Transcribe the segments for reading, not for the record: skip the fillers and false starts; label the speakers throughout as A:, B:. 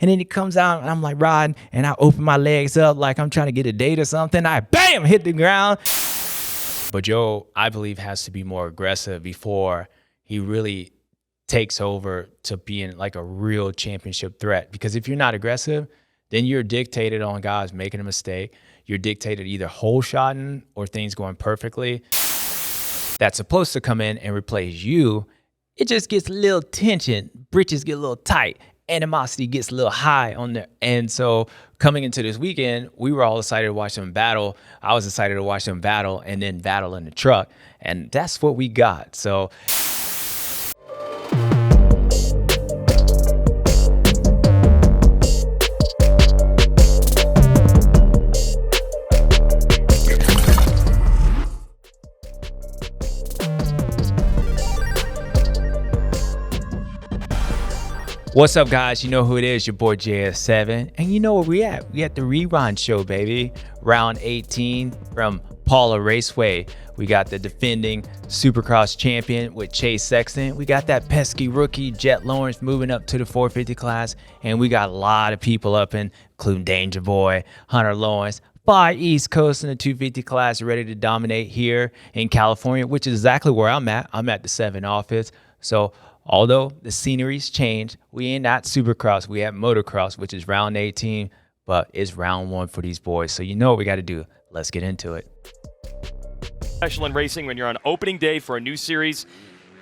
A: And then he comes out and I'm like riding and I open my legs up like I'm trying to get a date or something. I bam, hit the ground. But Joe, I believe, has to be more aggressive before he really takes over to being like a real championship threat. Because if you're not aggressive, then you're dictated on guys making a mistake. You're dictated either hole shotting or things going perfectly. That's supposed to come in and replace you. It just gets a little tension. Britches get a little tight. Animosity gets a little high on there. And so coming into this weekend, we were all excited to watch them battle. I was excited to watch them battle and then battle in the truck. And that's what we got. So what's up, guys? You know who it is, your boy JS7. And you know where we at? We at the rerun show, baby. Round 18 from Paula Raceway. We got the defending Supercross champion with Chase Sexton. We got that pesky rookie, Jett Lawrence, moving up to the 450 class. And we got a lot of people up in, including Danger Boy, Hunter Lawrence, Far East Coast in the 250 class, ready to dominate here in California, which is exactly where I'm at. I'm at the 7 office. So although the scenery's changed, we ain't at Supercross. We at Motocross, which is round 18, but it's round 1 for these boys. So you know what we got to do. Let's get into it.
B: Special in racing when you're on opening day for a new series,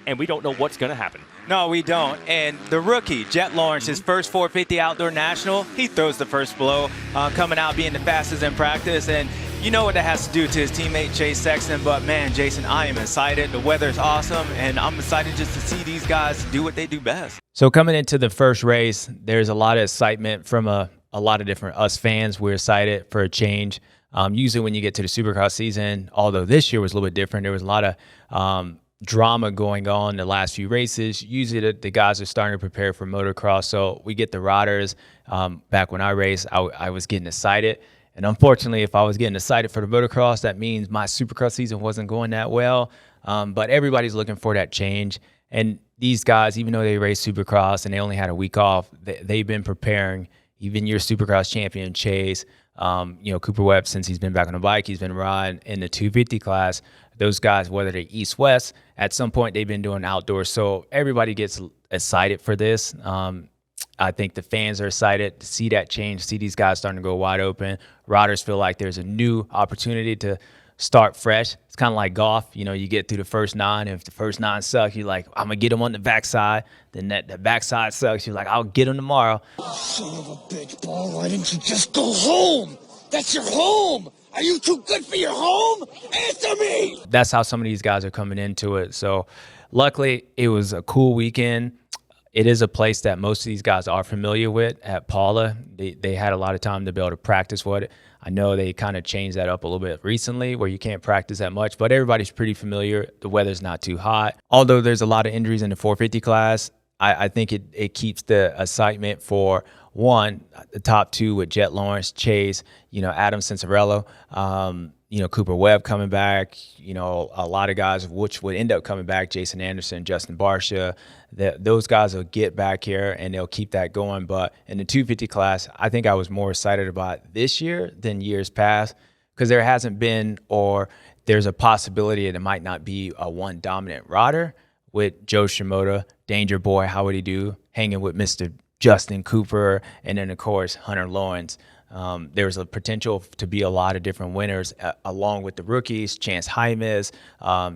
B: and we don't know what's going to happen.
C: No, we don't. And the rookie, Jett Lawrence, his first 450 Outdoor National, he throws the first blow, coming out being the fastest in practice. And you know what that has to do to his teammate Chase Sexton. But man, Jason, I am excited. The weather's awesome, and I'm excited just to see these guys do what they do best.
A: So coming into the first race, there's a lot of excitement from a lot of different us fans. We're excited for a change. Usually when you get to the Supercross season, although this year was a little bit different, there was a lot of drama going on the last few races. Usually the guys are starting to prepare for motocross. So we get the riders. Back when I raced, I was getting excited. And unfortunately, if I was getting excited for the motocross, that means my Supercross season wasn't going that well. But everybody's looking for that change. And these guys, even though they raced Supercross and they only had a week off, they've been preparing. Even your Supercross champion, Chase, Cooper Webb, since he's been back on the bike, he's been riding in the 250 class. Those guys, whether they're east-west, at some point they've been doing outdoors. So everybody gets excited for this. I think the fans are excited to see that change, see these guys starting to go wide open. Riders feel like there's a new opportunity to start fresh. It's kind of like golf. You know, you get through the first 9. If the first 9 suck, you're like, I'm going to get them on the backside. Then the backside sucks. You're like, I'll get them tomorrow.
D: Son of a bitch, Paul, why didn't you just go home? That's your home. Are you too good for your home? Answer me!
A: That's how some of these guys are coming into it. So luckily, it was a cool weekend. It is a place that most of these guys are familiar with at Paula. They had a lot of time to be able to practice with it. I know they kind of changed that up a little bit recently where you can't practice that much, but everybody's pretty familiar. The weather's not too hot. Although there's a lot of injuries in the 450 class, I think it keeps the excitement for, one, the top 2 with Jett Lawrence, Chase, Adam Cincerello, Cooper Webb coming back, a lot of guys which would end up coming back, Jason Anderson, Justin Barsha. Those guys will get back here and they'll keep that going. But in the 250 class, I think I was more excited about this year than years past because there hasn't been, or there's a possibility that it might not be a one dominant rider with Joe Shimoda, Danger Boy, how would he do, hanging with Mr. Justin Cooper, and then, of course, Hunter Lawrence. There's a potential to be a lot of different winners along with the rookies, Chance Jaimes.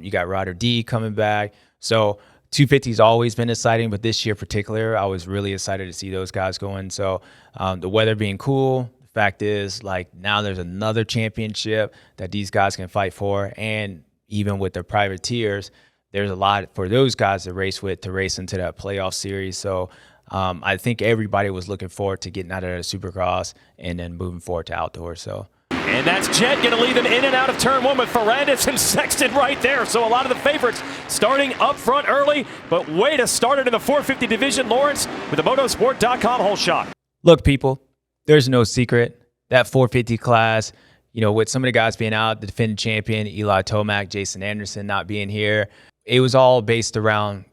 A: You got Ryder D coming back. So 250's always been exciting, but this year in particular, I was really excited to see those guys going. So the weather being cool, the fact is, like, now there's another championship that these guys can fight for. And even with their privateers, there's a lot for those guys to race with, to race into that playoff series. So I think everybody was looking forward to getting out of the Supercross and then moving forward to outdoors. So.
B: And that's Jett going to lead them in and out of turn 1 with Ferrandis and Sexton right there. So a lot of the favorites starting up front early, but way to start it in the 450 division. Lawrence with the motorsport.com whole shot.
A: Look, people, there's no secret. That 450 class, with some of the guys being out, the defending champion, Eli Tomac, Jason Anderson not being here, it was all based around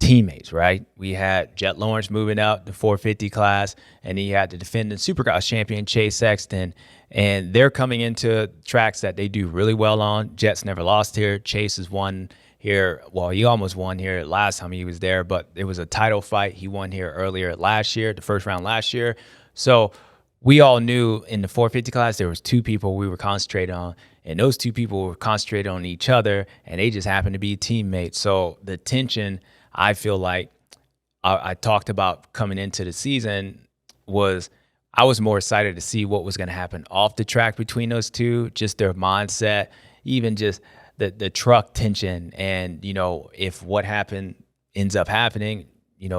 A: teammates, right? We had Jett Lawrence moving up the 450 class, and he had the defending Supercross champion Chase Sexton, and they're coming into tracks that they do really well on. Jett's never lost here. Chase has won here. Well, he almost won here last time he was there, but it was a title fight. He won here earlier last year, the first round last year. So we all knew in the 450 class there was two people we were concentrating on, and those two people were concentrated on each other, and they just happened to be teammates. So the tension, I feel like I talked about coming into the season, was I was more excited to see what was going to happen off the track between those two, just their mindset, even just the truck tension. And, if what happened ends up happening,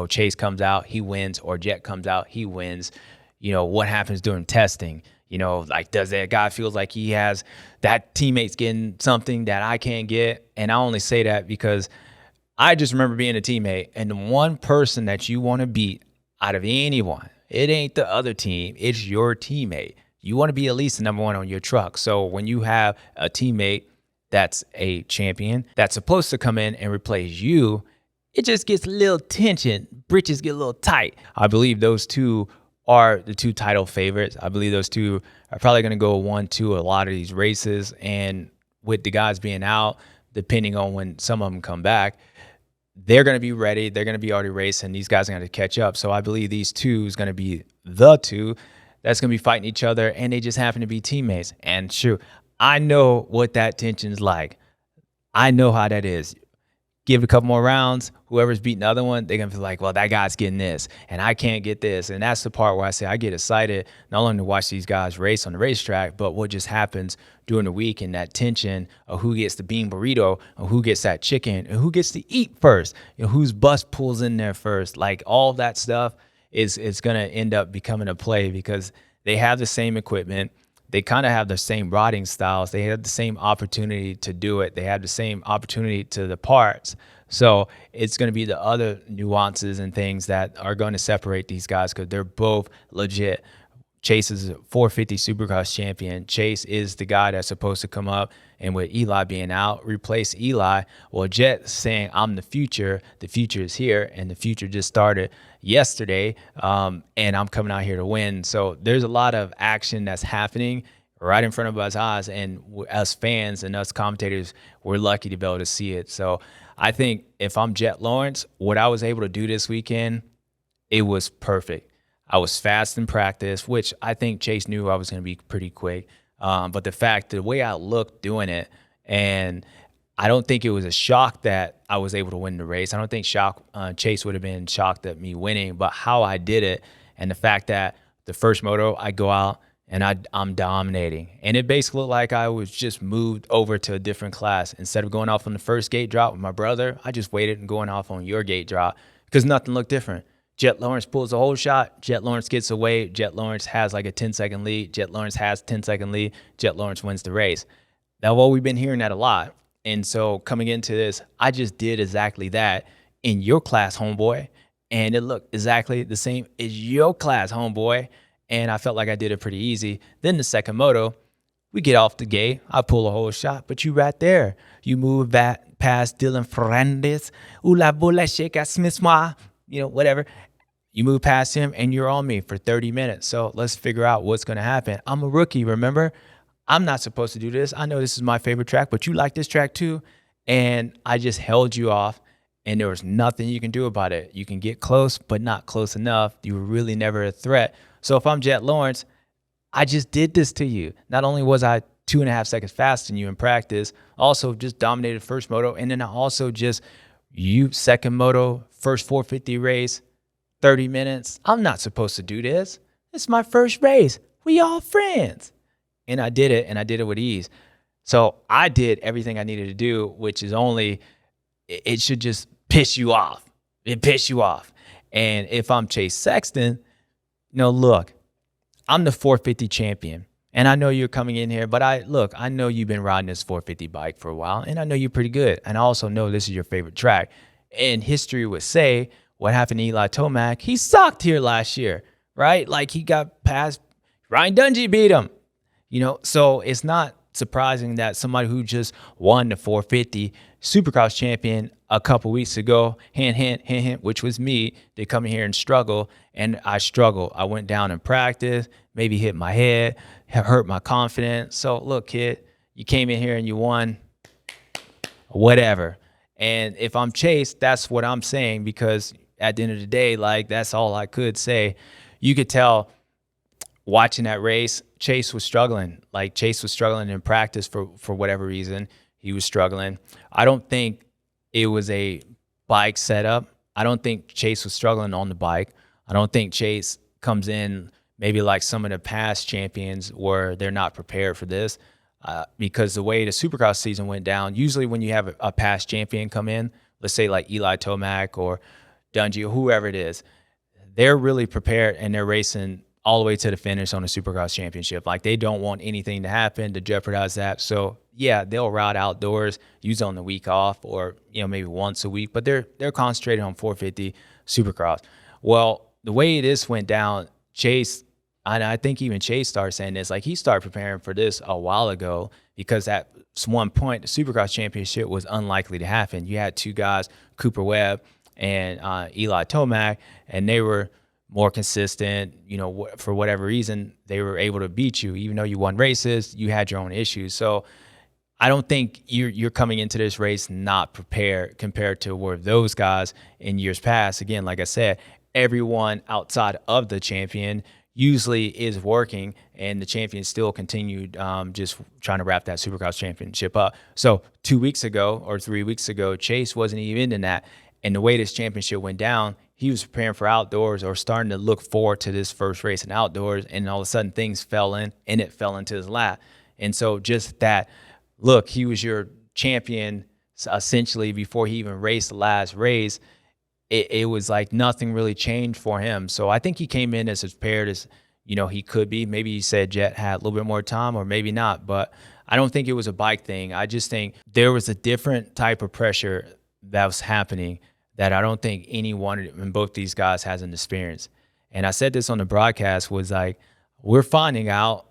A: Chase comes out, he wins, or Jett comes out, he wins. What happens during testing? Does that guy feels like he has that teammate's getting something that I can't get? And I only say that because I just remember being a teammate, and the one person that you want to beat out of anyone, it ain't the other team, it's your teammate. You want to be at least the number one on your truck. So when you have a teammate that's a champion that's supposed to come in and replace you, it just gets a little tension. Britches get a little tight. I believe those two are the two title favorites. I believe those two are probably going to go 1-2 a lot of these races. And with the guys being out, depending on when some of them come back, they're going to be ready. They're going to be already racing. These guys are going to catch up. So I believe these two is going to be the two that's going to be fighting each other, and they just happen to be teammates. And sure, I know what that tension's like. I know how that is. Give it a couple more rounds, whoever's beating the other one, they're going to feel like, well, that guy's getting this, and I can't get this. And that's the part where I say I get excited, not only to watch these guys race on the racetrack, but what just happens during the week, and that tension of who gets the bean burrito, or who gets that chicken, and who gets to eat first, whose bus pulls in there first. Like, all that stuff is going to end up becoming a play because they have the same equipment. They kind of have the same riding styles. They have the same opportunity to do it. They have the same opportunity to the parts. So it's going to be the other nuances and things that are going to separate these guys because they're both legit. Chase is a 450 Supercross champion. Chase is the guy that's supposed to come up and with Eli being out, replace Eli. Well, Jett saying, I'm the future. The future is here, and the future just started yesterday, and I'm coming out here to win. So there's a lot of action that's happening right in front of us eyes, and us fans and us commentators, we're lucky to be able to see it. So I think if I'm Jett Lawrence, what I was able to do this weekend, it was perfect. I was fast in practice, which I think Chase knew I was going to be pretty quick. But the way I looked doing it, and I don't think it was a shock that I was able to win the race. I don't think Chase would have been shocked at me winning, but how I did it, and the fact that the first moto, I go out and I'm dominating. And it basically looked like I was just moved over to a different class. Instead of going off on the first gate drop with my brother, I just waited and going off on your gate drop because nothing looked different. Jett Lawrence pulls a whole shot. Jett Lawrence gets away. Jett Lawrence has like a 10-second lead. Jett Lawrence has 10-second lead. Jett Lawrence wins the race. Now, well, we've been hearing that a lot. And so coming into this, I just did exactly that in your class, homeboy. And it looked exactly the same as your class, homeboy. And I felt like I did it pretty easy. Then the second moto, we get off the gate. I pull a whole shot, but you right there. You move back past Dylan Ferrandis. Ula bola sheka smith-moi. Whatever. You move past him and you're on me for 30 minutes. So let's figure out what's going to happen. I'm a rookie, remember? I'm not supposed to do this. I know this is my favorite track, but you like this track too. And I just held you off, and there was nothing you can do about it. You can get close, but not close enough. You were really never a threat. So if I'm Jett Lawrence, I just did this to you. Not only was I 2.5 seconds faster than you in practice, also just dominated first moto, and then I also second moto, first 450 race, 30 minutes. I'm not supposed to do this. It's my first race. We all friends. And I did it, and I did it with ease. So I did everything I needed to do, which is it should just piss you off. It piss you off. And if I'm Chase Sexton, look, I'm the 450 champion. And I know you're coming in here, but I know you've been riding this 450 bike for a while, and I know you're pretty good. And I also know this is your favorite track. And history would say what happened to Eli Tomac. He sucked here last year, right? Like, he got past Ryan Dungey beat him, so it's not surprising that somebody who just won the 450 Supercross champion a couple weeks ago, hint, which was me, they come in here and struggle, and I struggled. I went down in practice, maybe hit my head, hurt my confidence. So look, kid, you came in here and you won, whatever. And if I'm Chase, that's what I'm saying, because at the end of the day, like, that's all I could say. You could tell watching that race, Chase was struggling. Like, Chase was struggling in practice for whatever reason. He was struggling. I don't think it was a bike setup. I don't think Chase was struggling on the bike. I don't think Chase comes in maybe like some of the past champions where they're not prepared for this, because the way the Supercross season went down, usually when you have a past champion come in, let's say like Eli Tomac or Dungey or whoever it is, they're really prepared and they're racing all the way to the finish on the Supercross championship. Like, they don't want anything to happen to jeopardize that. So yeah, they'll ride outdoors, use on the week off, or, you know, maybe once a week, but they're concentrated on 450 Supercross. Well, the way this went down, Chase, and I think even Chase started saying this, like, he started preparing for this a while ago, because at one point the Supercross championship was unlikely to happen. You had two guys, Cooper Webb and Eli Tomac, and they were more consistent, you know, for whatever reason, they were able to beat you. Even though you won races, you had your own issues. So I don't think you're coming into this race not prepared compared to where those guys in years past. Again, like I said, everyone outside of the champion usually is working, and the champion still continued just trying to wrap that Supercross championship up. So 2 weeks ago or 3 weeks ago, Chase wasn't even in that. And the way this championship went down, he was preparing for outdoors or starting to look forward to this first race in outdoors, and all of a sudden things fell in, and it fell into his lap. And so just that, look, he was your champion essentially before he even raced the last race. It was like nothing really changed for him. So I think he came in as prepared as, you know, he could be. Maybe he said Jett had a little bit more time, or maybe not, but I don't think it was a bike thing. I just think there was a different type of pressure that was happening that I don't think any one of both these guys hasn't experienced. And I said this on the broadcast, was like, we're finding out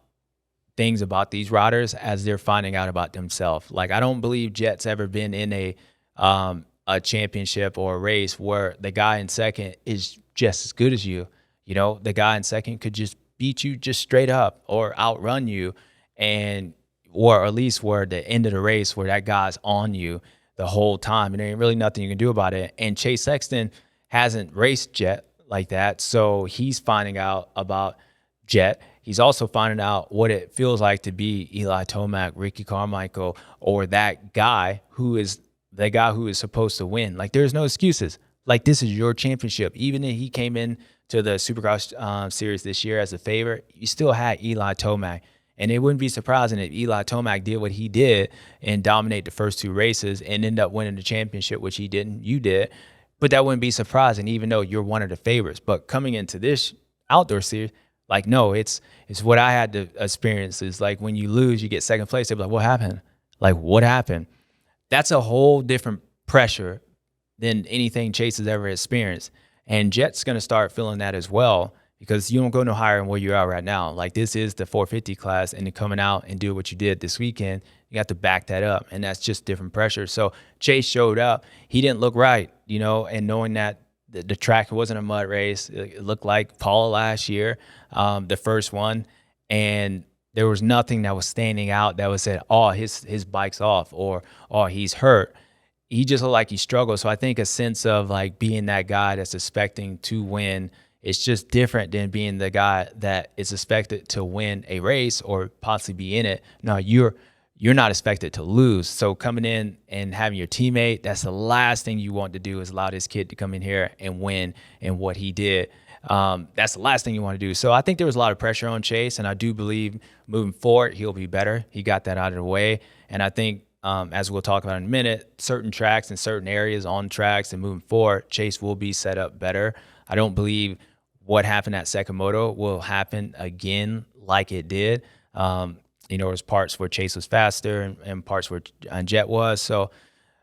A: things about these riders as they're finding out about themselves. Like, I don't believe Jett's ever been in a championship or a race where the guy in second is just as good as you. You know, the guy in second could just beat you just straight up or outrun you, or at least where the end of the race where that guy's on you the whole time, and there ain't really nothing you can do about it. And Chase Sexton hasn't raced Jett like that, so he's finding out about Jett. He's also finding out what it feels like to be Eli Tomac, Ricky Carmichael, or that guy who is the guy who is supposed to win. Like, there's no excuses. Like, this is your championship. Even if he came in to the Supercross series this year as a favorite, you still had Eli Tomac. And it wouldn't be surprising if Eli Tomac did what he did and dominate the first two races and end up winning the championship, which he didn't. You did. But that wouldn't be surprising, even though you're one of the favorites. But coming into this outdoor series, like, no, it's what I had to experience. Is like, when you lose, you get second place. They're like, what happened? Like, what happened? That's a whole different pressure than anything Chase has ever experienced. And Jett's going to start feeling that as well, because you don't go no higher than where you are right now. Like, this is the 450 class, and to coming out and do what you did this weekend, you have to back that up, and that's just different pressure. So Chase showed up. He didn't look right, you know, and knowing that the track wasn't a mud race. It looked like Paula last year, the first one, and there was nothing that was standing out that was said, oh, his bike's off, or, oh, he's hurt. He just looked like he struggled. So I think a sense of, like, being that guy that's expecting to win, it's just different than being the guy that is expected to win a race or possibly be in it. No, you're not expected to lose. So coming in and having your teammate, that's the last thing you want to do, is allow this kid to come in here and win. And what he did, that's the last thing you want to do. So I think there was a lot of pressure on Chase, and I do believe moving forward he'll be better. He got that out of the way. And I think, as we'll talk about in a minute, certain tracks and certain areas on tracks and moving forward, Chase will be set up better. I don't believe what happened at Sakamoto will happen again like it did. You know, there's parts where Chase was faster and parts where Jett was. So,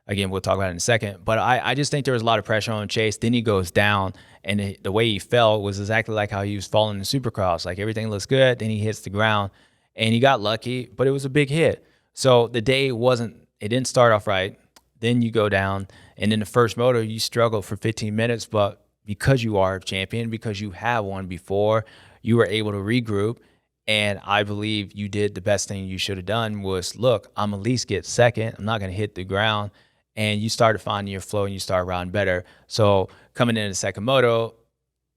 A: again, we'll talk about it in a second. But I just think there was a lot of pressure on Chase. Then he goes down, and the way he fell was exactly like how he was falling in Supercross. Like, everything looks good, then he hits the ground, and he got lucky, but it was a big hit. So the day it didn't start off right. Then you go down, and in the first moto, you struggle for 15 minutes, but because you are a champion, because you have won before, you were able to regroup. And I believe you did the best thing you should have done was, look, I'm at least get second. I'm not going to hit the ground. And you started finding your flow and you started riding better. So coming into the second moto,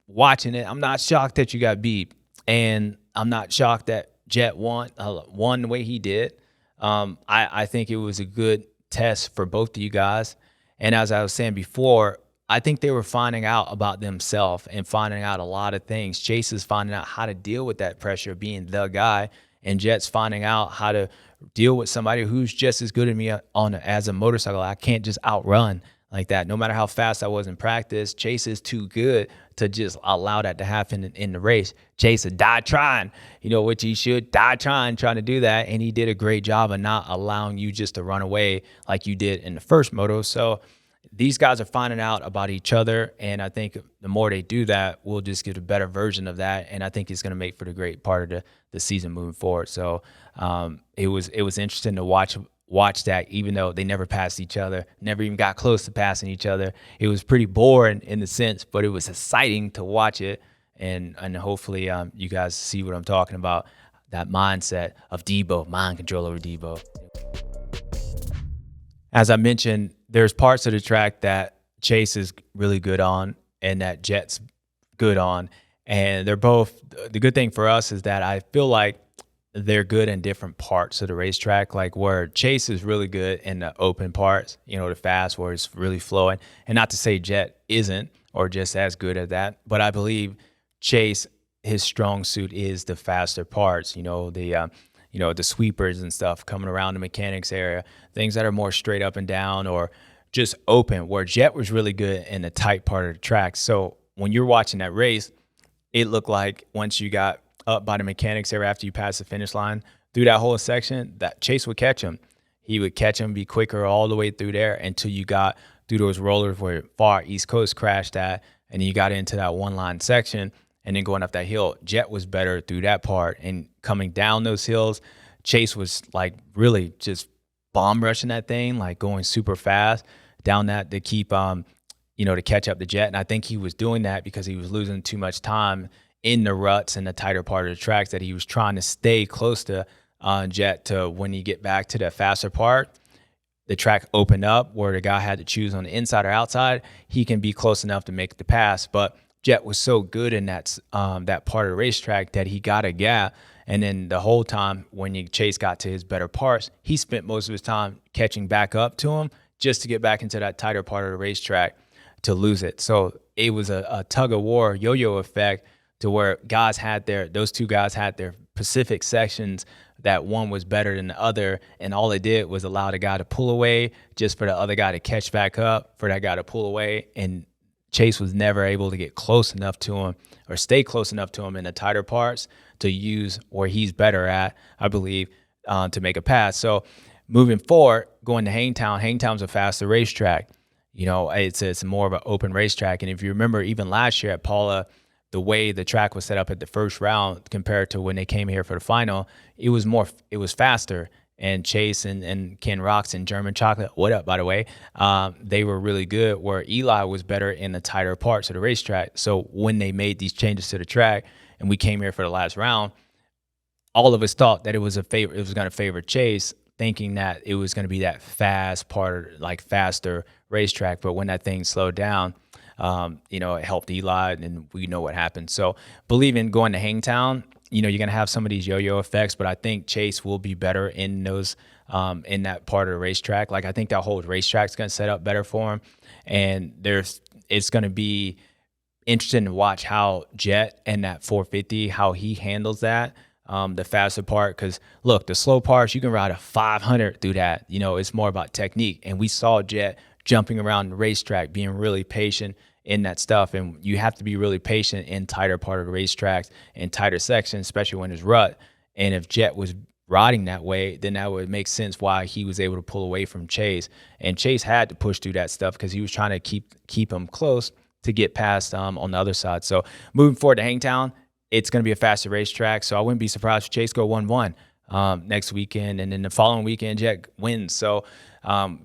A: watching it, I'm not shocked that you got beat. And I'm not shocked that Jett won the way he did. I think it was a good test for both of you guys. And as I was saying before, I think they were finding out about themselves and finding out a lot of things. Chase is finding out how to deal with that pressure of being the guy, and Jett's finding out how to deal with somebody who's just as good as me as a motorcycle. I can't just outrun like that. No matter how fast I was in practice, Chase is too good to just allow that to happen in the race. Chase would die trying, which he should, die trying to do that. And he did a great job of not allowing you just to run away like you did in the first moto. So these guys are finding out about each other, and I think the more they do that, we'll just get a better version of that, and I think it's going to make for the great part of the season moving forward. So it was interesting to watch that, even though they never passed each other, never even got close to passing each other. It was pretty boring in the sense, but it was exciting to watch it, and hopefully you guys see what I'm talking about, that mindset of Debo, mind control over Debo. As I mentioned, there's parts of the track that Chase is really good on and that Jett's good on. And they're both, the good thing for us is that I feel like they're good in different parts of the racetrack, like where Chase is really good in the open parts, the fast where it's really flowing. And not to say Jett isn't or just as good at that, but I believe Chase, his strong suit is the faster parts, the sweepers and stuff coming around the mechanics area, things that are more straight up and down or just open, where Jett was really good in the tight part of the track. So when you're watching that race, it looked like once you got up by the mechanics area after you passed the finish line, through that whole section, that Chase would catch him. He would catch him, be quicker all the way through there until you got through those rollers where far East Coast crashed at, and then you got into that one-line section. And then going up that hill, Jett was better through that part. And coming down those hills, Chase was like really just bomb rushing that thing, like going super fast down that to keep, to catch up to Jett. And I think he was doing that because he was losing too much time in the ruts and the tighter part of the tracks, that he was trying to stay close to Jett to when you get back to the faster part. The track opened up where the guy had to choose on the inside or outside. He can be close enough to make the pass, but Jett was so good in that part of the racetrack that he got a gap. And then the whole time when Chase got to his better parts, he spent most of his time catching back up to him just to get back into that tighter part of the racetrack to lose it. So it was a tug of war, yo-yo effect, to where those two guys had their specific sections that one was better than the other, and all it did was allow the guy to pull away just for the other guy to catch back up, for that guy to pull away, and Chase was never able to get close enough to him or stay close enough to him in the tighter parts to use where he's better at, I believe, to make a pass. So moving forward, going to Hangtown's a faster racetrack. It's more of an open racetrack. And if you remember, even last year at Paula, the way the track was set up at the first round compared to when they came here for the final, it was faster. And Chase and Ken Rocks and German Chocolate, what up, by the way, they were really good, where Eli was better in the tighter parts of the racetrack. So when they made these changes to the track and we came here for the last round, all of us thought that it was going to favor Chase, thinking that it was going to be that fast part, like faster racetrack. But when that thing slowed down, it helped Eli, and we know what happened. So believing going to Hangtown, you're going to have some of these yo-yo effects, but I think Chase will be better in those, in that part of the racetrack. Like, I think that whole racetrack's going to set up better for him. And it's going to be interesting to watch how Jett and that 450, how he handles that, the faster part. Because, look, the slow parts, you can ride a 500 through that. It's more about technique. And we saw Jett jumping around the racetrack, being really patient in that stuff. And you have to be really patient in tighter part of the racetracks and tighter sections, especially when it's rut. And if Jett was riding that way, then that would make sense why he was able to pull away from Chase. And Chase had to push through that stuff because he was trying to keep him close to get past on the other side. So moving forward to Hangtown, it's going to be a faster racetrack. So I wouldn't be surprised if Chase go 1-1. next weekend. And then the following weekend, Jett wins. So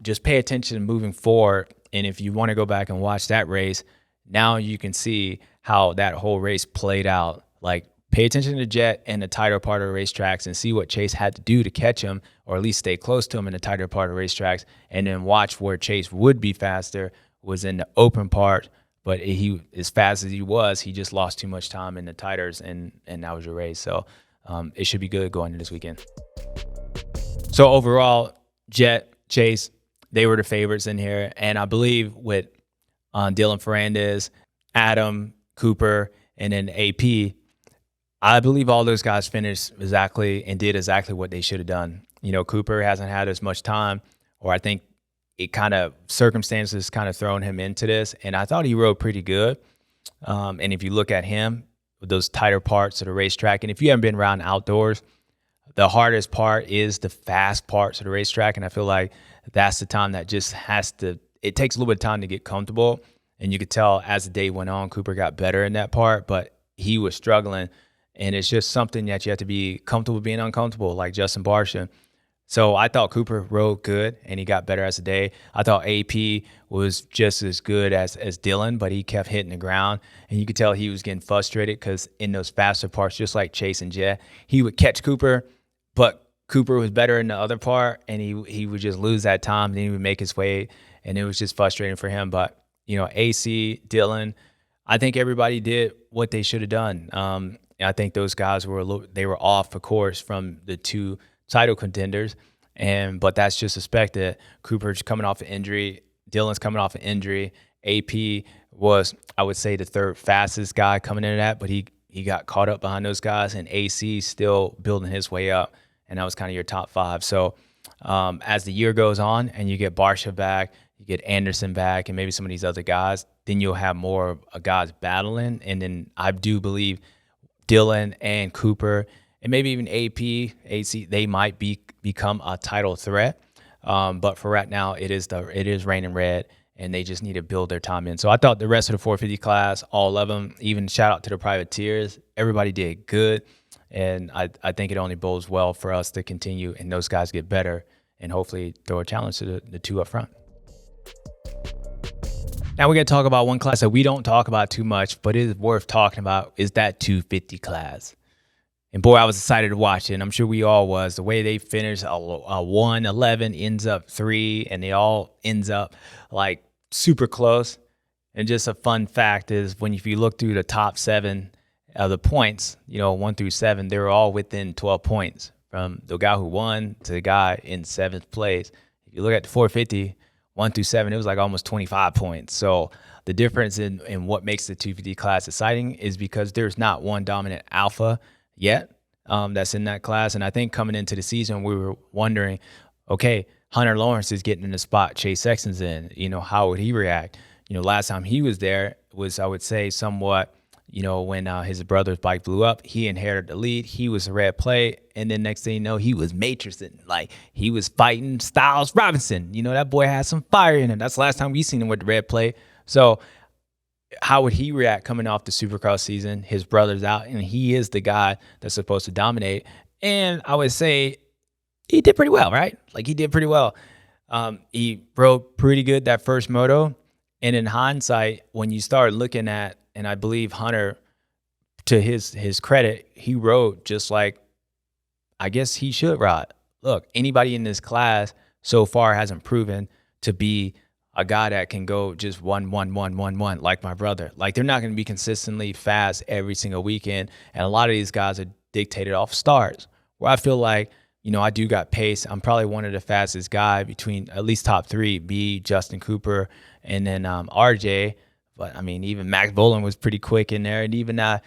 A: just pay attention moving forward. And if you want to go back and watch that race, now you can see how that whole race played out. Like, pay attention to Jett and the tighter part of the racetracks and see what Chase had to do to catch him, or at least stay close to him in the tighter part of the racetracks, and then watch where Chase would be faster was in the open part. But he, as fast as he was, he just lost too much time in the tighters, and that was your race. So it should be good going into this weekend. So overall, Jett, Chase, they were the favorites in here. And I believe with Dylan Ferrandis, Adam, Cooper, and then AP, I believe all those guys finished exactly and did exactly what they should have done. You know, Cooper hasn't had as much time, or I think it kind of circumstances kind of thrown him into this. And I thought he rode pretty good. And if you look at him with those tighter parts of the racetrack, and if you haven't been around outdoors, the hardest part is the fast parts of the racetrack. And I feel like that's the time that just has to, it takes a little bit of time to get comfortable. And you could tell as the day went on, Cooper got better in that part, but he was struggling. And it's just something that you have to be comfortable being uncomfortable, like Justin Barcia. So I thought Cooper rode good, and he got better as the day. I thought AP was just as good as Dylan, but he kept hitting the ground. And you could tell he was getting frustrated because in those faster parts, just like Chase and Jett, he would catch Cooper, but Cooper was better in the other part, and he would just lose that time. Then he would make his way, and it was just frustrating for him. But, you know, AC, Dylan, I think everybody did what they should have done. I think those guys were they were off, of course, from the two title contenders, but that's just expected. Cooper's coming off an injury, Dylan's coming off an injury. AP was, I would say, the third fastest guy coming into that, but he got caught up behind those guys, and AC still building his way up, and that was kind of your top five. So as the year goes on and you get Barcia back, you get Anderson back, and maybe some of these other guys, then you'll have more guys battling. And then I do believe Dylan and Cooper and maybe even AP, AC, they might become a title threat. But for right now, it is raining red, and they just need to build their time in. So I thought the rest of the 450 class, all of them, even shout out to the privateers, everybody did good. And I think it only bodes well for us to continue and those guys get better and hopefully throw a challenge to the two up front. Now we're going to talk about one class that we don't talk about too much, but it is worth talking about, is that 250 class. And boy, I was excited to watch it, and I'm sure we all was. The way they finished, a 1:11 ends up 3, and they all ends up like super close. And just a fun fact is if you look through the top 7 of the points, 1 through 7, they were all within 12 points from the guy who won to the guy in 7th place. If you look at the 450, 1 through 7, it was like almost 25 points. So the difference in what makes the 250 class exciting is because there's not one dominant alpha yet that's in that class. And I think coming into the season, we were wondering, okay, Hunter Lawrence is getting in the spot Chase Sexton's in. How would he react? Last time he was there was, I would say, somewhat, when his brother's bike blew up, he inherited the lead. He was a red plate. And then next thing you know, he was matrixing. Like, he was fighting Styles Robinson. That boy had some fire in him. That's the last time we seen him with the red plate. So how would he react coming off the Supercross season? His brother's out, and he is the guy that's supposed to dominate. And I would say he did pretty well, right? Like, he did pretty well. He rode pretty good that first moto. And in hindsight, when you start looking at, and I believe Hunter, to his credit, he rode just like I guess he should ride. Look, anybody in this class so far hasn't proven to be a guy that can go just 1-1-1-1-1 like my brother. Like, they're not going to be consistently fast every single weekend. And a lot of these guys are dictated off starts, where I feel like, I do got pace. I'm probably one of the fastest guy between at least top 3, B, Justin Cooper, and then RJ. But, I mean, even Max Boland was pretty quick in there. And even the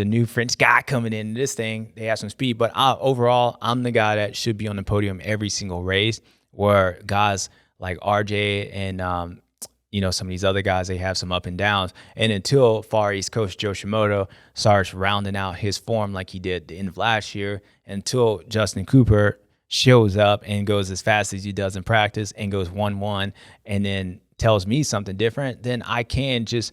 A: new French guy coming in this thing, they have some speed. But overall, I'm the guy that should be on the podium every single race, where guys like RJ and, some of these other guys, they have some up and downs. And until Far East Coast Joe Shimoda starts rounding out his form like he did the end of last year, until Justin Cooper shows up and goes as fast as he does in practice and goes 1-1 and then tells me something different, then I can just,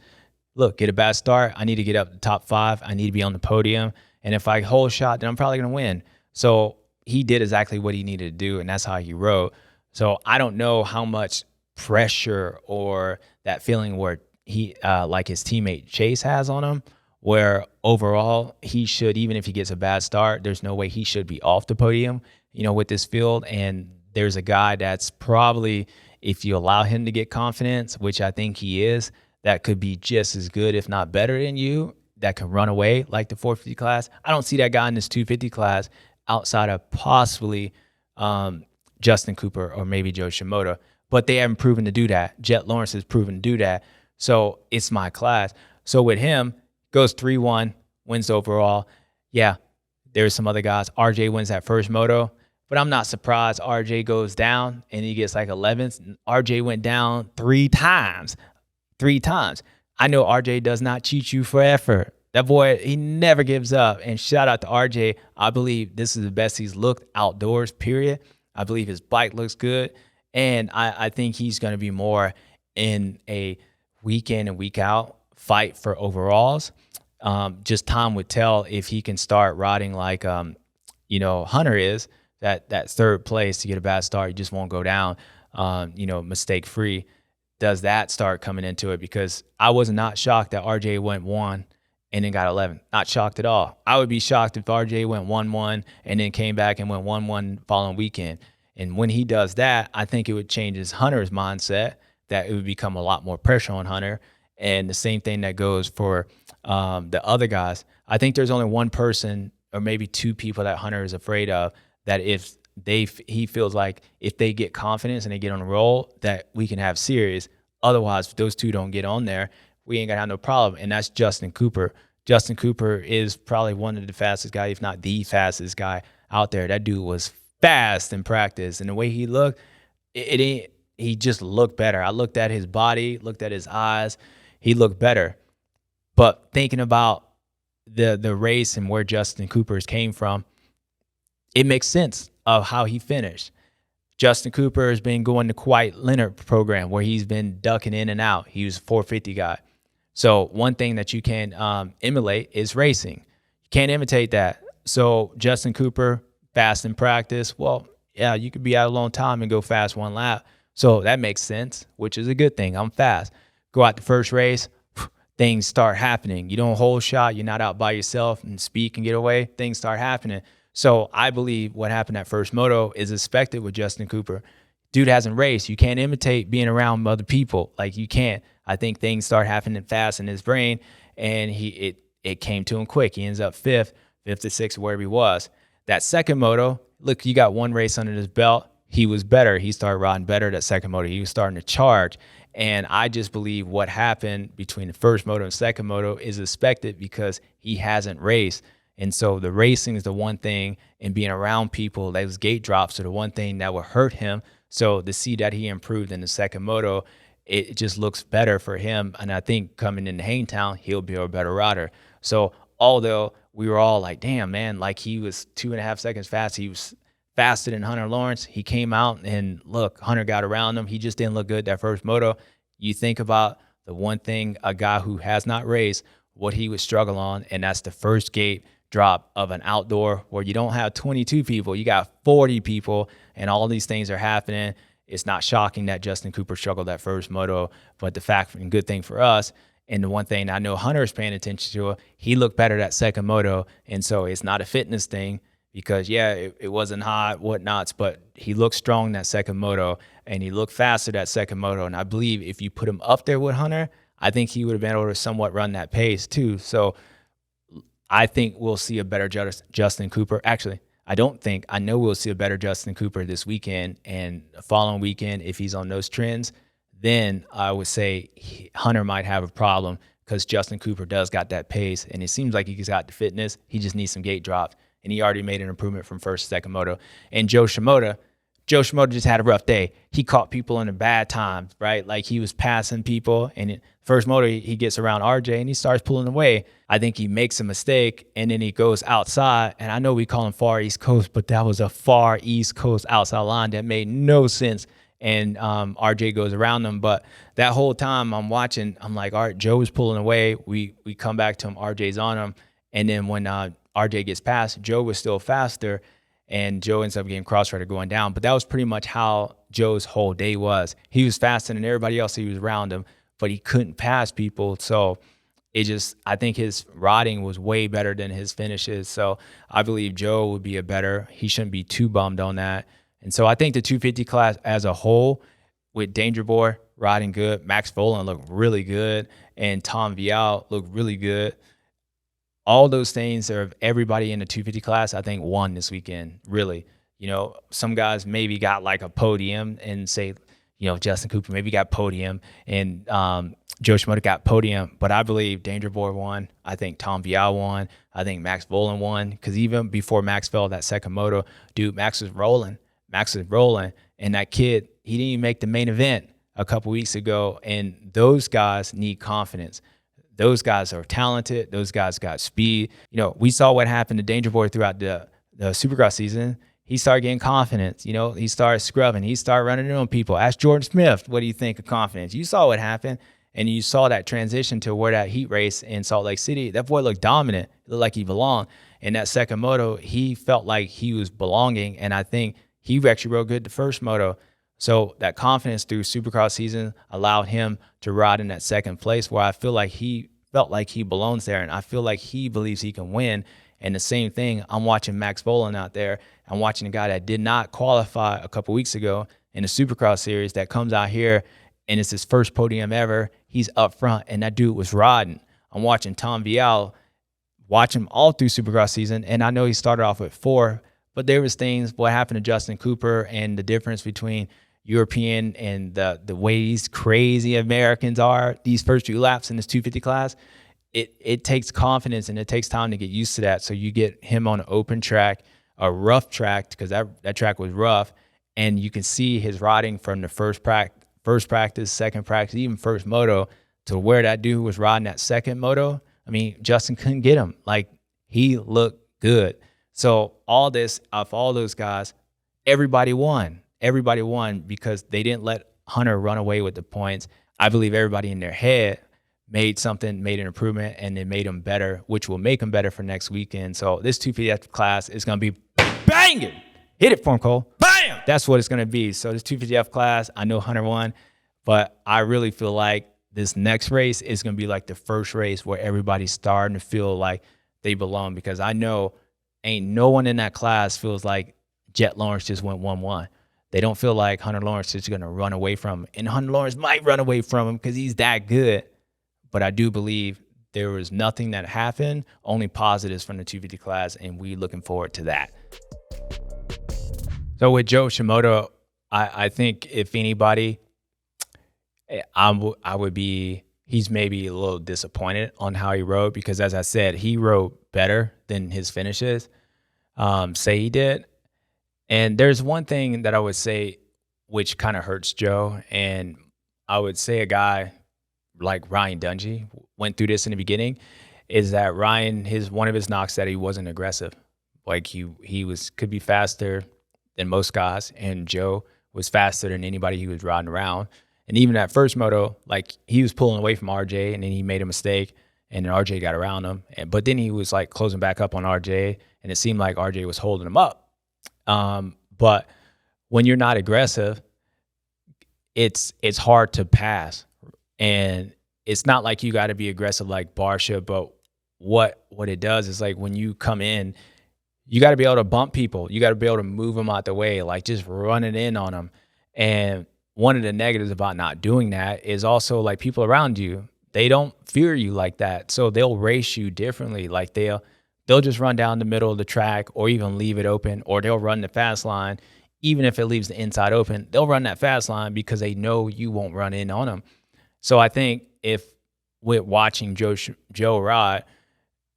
A: get a bad start. I need to get up to top 5. I need to be on the podium. And if I hold shot, then I'm probably going to win. So he did exactly what he needed to do, and that's how he rode. So I don't know how much pressure or that feeling where he, like his teammate Chase has on him, where overall he should, even if he gets a bad start, there's no way he should be off the podium, with this field. And there's a guy that's probably, if you allow him to get confidence, which I think he is, that could be just as good, if not better than you, that can run away like the 450 class. I don't see that guy in this 250 class outside of possibly Justin Cooper or maybe Joe Shimoda, but they haven't proven to do that. Jett Lawrence has proven to do that. So it's my class. So with him, goes 3-1, wins overall. Yeah, there's some other guys. RJ wins that first moto, but I'm not surprised RJ goes down and he gets like 11th. RJ went down 3 times. 3 times. I know RJ does not cheat you for effort. That boy, he never gives up. And shout out to RJ. I believe this is the best he's looked outdoors, period. I believe his bike looks good. And I think he's going to be more in a week in and week out fight for overalls. Just time would tell if he can start riding like, Hunter is, that third place to get a bad start. He just won't go down, mistake free. Does that start coming into it? Because I was not shocked that RJ went 1 and then got 11. Not shocked at all. I would be shocked if RJ went 1-1 and then came back and went 1-1 following weekend. And when he does that, I think it would change his Hunter's mindset, that it would become a lot more pressure on Hunter. And the same thing that goes for the other guys. I think there's only one person or maybe 2 people that Hunter is afraid of, that if he feels like if they get confidence and they get on a roll, that we can have series. Otherwise, if those 2 don't get on there, we ain't gonna have no problem. And that's Justin Cooper. Justin Cooper is probably one of the fastest guys, if not the fastest guy out there. That dude was fast in practice, and the way he looked, he just looked better. I looked at his body, looked at his eyes, he looked better. But thinking about the race and where Justin Cooper's came from, it makes sense of how he finished. Justin Cooper has been going the Quiet Leonard program where he's been ducking in and out. He was a 450 guy. So one thing that you can emulate is racing. You can't imitate that. So Justin Cooper, fast in practice. Well, yeah, you could be out a long time and go fast 1 lap. So that makes sense, which is a good thing. I'm fast. Go out the first race, things start happening. You don't hold shot. You're not out by yourself and speed can get away. Things start happening. So I believe what happened at first moto is expected with Justin Cooper. Dude hasn't raced. You can't imitate being around other people. Like, you can't. I think things start happening fast in his brain, and it came to him quick. He ends up 5th to 6th, wherever he was. That second moto, look, you got 1 race under his belt. He was better. He started riding better that second moto. He was starting to charge. And I just believe what happened between the first moto and second moto is expected because he hasn't raced. And so the racing is the one thing, and being around people, those gate drops are the one thing that will hurt him. So to see that he improved in the second moto, it just looks better for him. And I think coming into Hangtown, he'll be a better rider. So although we were all like, damn, man, like he was 2.5 seconds fast, he was faster than Hunter Lawrence. He came out and look, Hunter got around him. He just didn't look good that first moto. You think about the one thing, a guy who has not raced, what he would struggle on, and that's the first gate drop of an outdoor where you don't have 22 people, you got 40 people, and all these things are happening. It's not shocking that Justin Cooper struggled that first moto, but the fact and good thing for us, and the one thing I know Hunter's paying attention to, he looked better that second moto, and so it's not a fitness thing because, yeah, it wasn't hot, whatnots, but he looked strong that second moto, and he looked faster that second moto, and I believe if you put him up there with Hunter, I think he would have been able to somewhat run that pace too. So I think we'll see a better Justin Cooper. Actually, I know we'll see a better Justin Cooper this weekend, and the following weekend, if he's on those trends, then I would say Hunter might have a problem because Justin Cooper does got that pace, and it seems like he's got the fitness. He just needs some gate drops, and he already made an improvement from first to second moto. And Joe Shimoda just had a rough day. He caught people in a bad time, right? Like he was passing people, and first moto, he gets around RJ and he starts pulling away. I think he makes a mistake, and then he goes outside. And I know we call him far East Coast, but that was a far East Coast outside line that made no sense. And RJ goes around him. But that whole time I'm watching, I'm like, all right, Joe is pulling away. We come back to him, RJ's on him. And then when RJ gets past, Joe was still faster. and Joe ends up getting cross-threaded going down. But that was pretty much how Joe's whole day was. He was faster than everybody else he was around him, but he couldn't pass people. So I think his riding was way better than his finishes. So I believe Joe would be he shouldn't be too bummed on that. And so I think the 250 class as a whole, with Danger Boy riding good, Max Volan looked really good, and Tom Vial looked really good. All those things are everybody in the 250 class, I think, won this weekend, really. Some guys maybe got like a podium and say, Justin Cooper maybe got podium and Joe Shimoda got podium, but I believe Danger Boy won. I think Tom Vial won. I think Max Volan won, because even before Max fell that second moto, dude, Max was rolling. And that kid, he didn't even make the main event a couple weeks ago, and those guys need confidence. Those guys are talented. Those guys got speed. We saw what happened to Danger Boy throughout the Supercross season. He started getting confidence. He started scrubbing. He started running on people. Ask Jordan Smith, what do you think of confidence? You saw what happened, and you saw that transition to where that heat race in Salt Lake City. That boy looked dominant. It looked like he belonged. In that second moto, he felt like he was belonging, and I think he actually rode good the first moto. So that confidence through Supercross season allowed him to ride in that second place, where I feel like he felt like he belongs there, and I feel like he believes he can win. And the same thing, I'm watching Max Volan out there. I'm watching a guy that did not qualify a couple weeks ago in the Supercross series that comes out here, and it's his first podium ever. He's up front, and that dude was riding. I'm watching Tom Vial, watch him all through Supercross season, and I know he started off with 4, but there was things, what happened to Justin Cooper and the difference between European and the way these crazy Americans are these first few laps in this 250 class. It takes confidence, and it takes time to get used to that. So you get him on an open track, a rough track, because that track was rough, and you can see his riding from the first practice, second practice, even first moto, to where that dude was riding that second moto. I mean, Justin couldn't get him. Like, he looked good. So all those guys, everybody won. Everybody won because they didn't let Hunter run away with the points. I believe everybody in their head made an improvement, and it made them better, which will make them better for next weekend. So this 250F class is going to be banging. Hit it for him, Cole. Bam! That's what it's going to be. So this 250F class, I know Hunter won, but I really feel like this next race is going to be like the first race where everybody's starting to feel like they belong, because I know ain't no one in that class feels like Jett Lawrence just went 1-1. They don't feel like Hunter Lawrence is going to run away from him. And Hunter Lawrence might run away from him because he's that good. But I do believe there was nothing that happened, only positives from the 250 class, and we looking forward to that. So with Joe Shimoda, I think if anybody, he's maybe a little disappointed on how he rode, because as I said, he rode better than his finishes say he did. And there's one thing that I would say which kind of hurts Joe, and I would say a guy like Ryan Dungey went through this in the beginning, is that Ryan, one of his knocks that he wasn't aggressive. Like he could be faster than most guys, and Joe was faster than anybody he was riding around. And even that first moto, like, he was pulling away from RJ, and then he made a mistake, and then RJ got around him. But then he was like closing back up on RJ, and it seemed like RJ was holding him up. But when you're not aggressive, it's hard to pass. And it's not like you got to be aggressive like Barsha, but what it does is, like, when you come in, you got to be able to bump people. You got to be able to move them out the way, like just running in on them. And one of the negatives about not doing that is also, like, people around you, they don't fear you like that. So they'll race you differently. Like, they'll just run down the middle of the track, or even leave it open, or they'll run the fast line. Even if it leaves the inside open, they'll run that fast line because they know you won't run in on them. So I think if with watching Joe ride,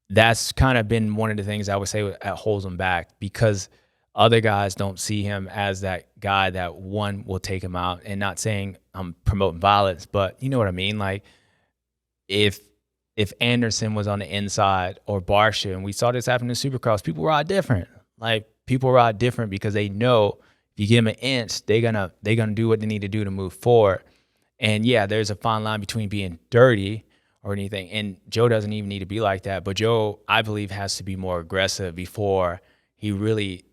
A: that's kind of been one of the things I would say that holds him back, because other guys don't see him as that guy that one will take him out. And not saying I'm promoting violence, but you know what I mean? Like, if Anderson was on the inside, or Barsha, and we saw this happen in Supercross, people ride different. Like, people ride different because they know if you give them an inch, they're gonna do what they need to do to move forward. And yeah, there's a fine line between being dirty or anything. And Joe doesn't even need to be like that. But Joe, I believe, has to be more aggressive before he really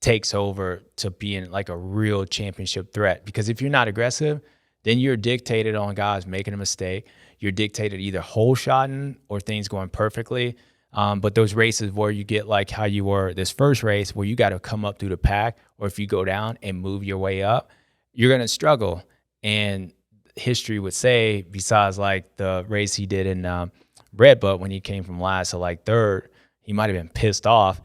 A: takes over to being like a real championship threat. Because if you're not aggressive, then you're dictated on guys making a mistake. You're dictated either whole shotting or things going perfectly. But those races where you get like how you were this first race where you got to come up through the pack, or if you go down and move your way up, you're going to struggle. And history would say, besides like the race he did in Red Bull when he came from last to like third, he might have been pissed off.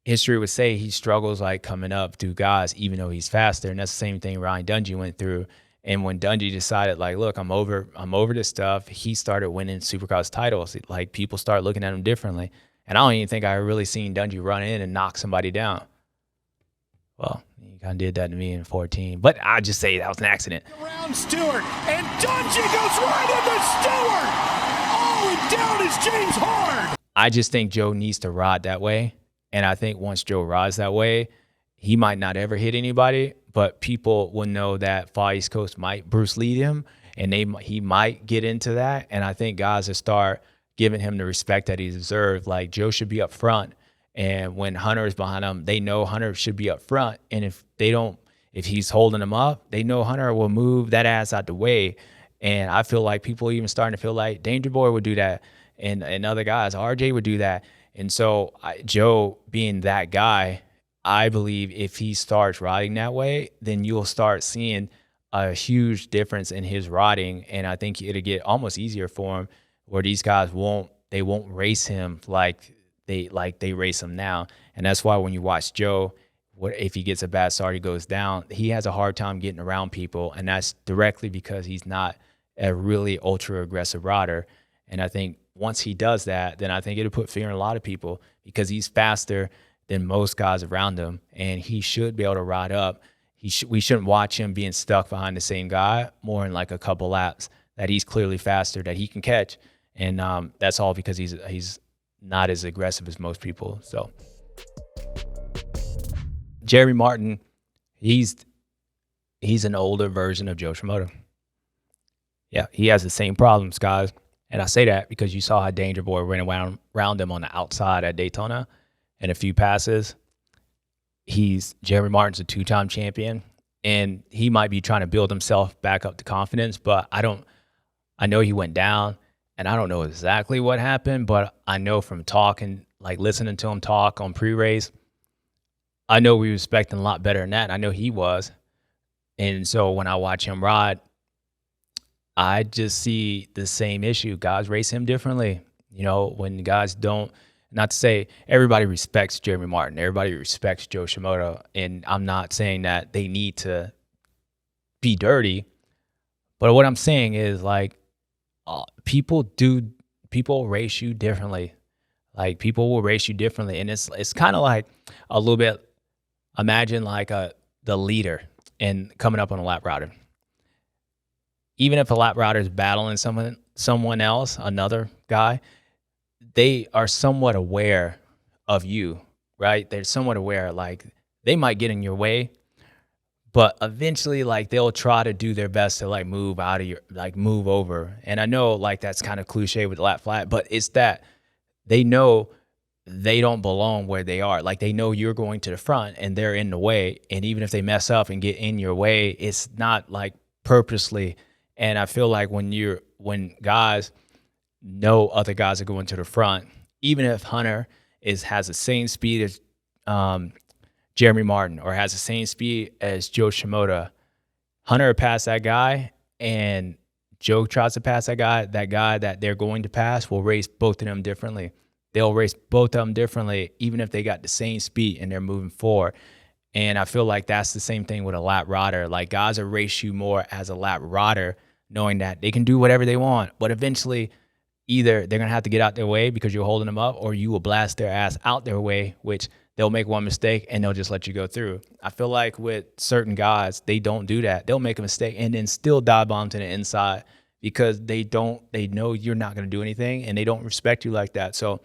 A: History would say he struggles like coming up through guys, even though he's faster. And that's the same thing Ryan Dungey went through. And when Dungey decided, like, look, I'm over this stuff, he started winning Supercross titles. Like, people start looking at him differently. And I don't even think I really seen Dungey run in and knock somebody down. Well, he kind of did that to me in 14. But I just say that was an accident.
E: Around Stewart, and Dungey goes right into Stewart. Oh, and down is James Hard.
A: I just think Joe needs to ride that way. And I think once Joe rides that way, he might not ever hit anybody, but people will know that Far East Coast might Bruce Lee him, and he might get into that. And I think guys will start giving him the respect that he deserves. Like, Joe should be up front, and when Hunter is behind him, they know Hunter should be up front. And if he's holding him up, they know Hunter will move that ass out the way. And I feel like people even starting to feel like Danger Boy would do that, and other guys, RJ would do that. And so Joe being that guy, I believe if he starts riding that way, then you'll start seeing a huge difference in his riding. And I think it'll get almost easier for him, where these guys won't race him like they race him now. And that's why when you watch Joe, if he gets a bad start, he goes down, he has a hard time getting around people. And that's directly because he's not a really ultra aggressive rider. And I think once he does that, then I think it'll put fear in a lot of people, because he's faster than most guys around him, and he should be able to ride up. We shouldn't watch him being stuck behind the same guy more in like a couple laps, that he's clearly faster, that he can catch. And that's all because he's not as aggressive as most people. So Jeremy Martin, he's an older version of Joe Shimoda. Yeah, he has the same problems, guys. And I say that because you saw how Danger Boy ran around him on the outside at Daytona in a few passes. Jeremy Martin's a two-time champion, and he might be trying to build himself back up to confidence, but I know he went down, and I don't know exactly what happened, but I know from talking, like listening to him talk on pre-race, I know we were expecting a lot better than that. I know he was. And so when I watch him ride, I just see the same issue. Guys race him differently. You know, when guys don't, not to say everybody respects Jeremy Martin, everybody respects Joe Shimoda, and I'm not saying that they need to be dirty, but what I'm saying is, like, people race you differently. Like, people will race you differently, and it's kind of like a little bit, imagine like the leader and coming up on a lap rider. Even if a lap rider is battling someone else, another guy, they are somewhat aware of you, right? They're somewhat aware, like, they might get in your way, but eventually, like, they'll try to do their best to, like, move over. And I know, like, that's kind of cliche with lap flat, but it's that they know they don't belong where they are. Like, they know you're going to the front and they're in the way. And even if they mess up and get in your way, it's not like purposely. And I feel like when guys know other guys are going to the front, even if Hunter has the same speed as Jeremy Martin or has the same speed as Joe Shimoda, Hunter passed that guy, and Joe tries to pass that guy that they're going to pass will race both of them differently. They'll race both of them differently, even if they got the same speed and they're moving forward. And I feel like that's the same thing with a lap rider. Like, guys will race you more as a lap rider, knowing that they can do whatever they want. But eventually, either they're going to have to get out their way because you're holding them up, or you will blast their ass out their way, which they'll make one mistake and they'll just let you go through. I feel like with certain guys, they don't do that. They'll make a mistake and then still dive bomb to the inside because they know you're not going to do anything, and they don't respect you like that. So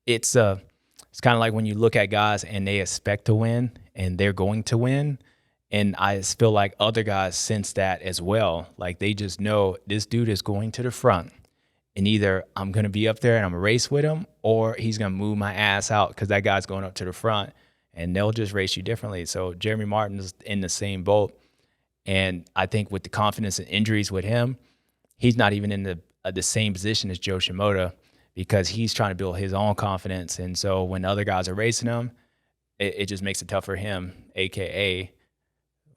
A: it's kind of like when you look at guys and they expect to win and they're going to win. And I feel like other guys sense that as well. Like, they just know this dude is going to the front, and either I'm going to be up there and I'm going to race with him, or he's going to move my ass out because that guy's going up to the front. and they'll just race you differently. So Jeremy Martin's in the same boat. And I think with the confidence and injuries with him, he's not even in the same position as Joe Shimoda because he's trying to build his own confidence. And so when other guys are racing him, it just makes it tough for him, a.k.a.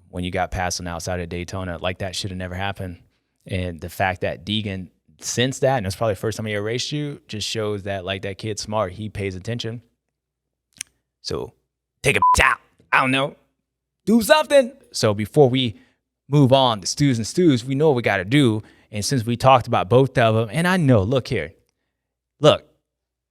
A: when you got passed on the outside of Daytona. Like, that should have never happened. And the fact that Deegan sensed that, and it's probably the first time he ever raced you, just shows that, like, that kid's smart. He pays attention. So take a out. I don't know. Do something. So before we move on to Stews and Stews, we know what we got to do. And since we talked about both of them, and I know, look here. Look,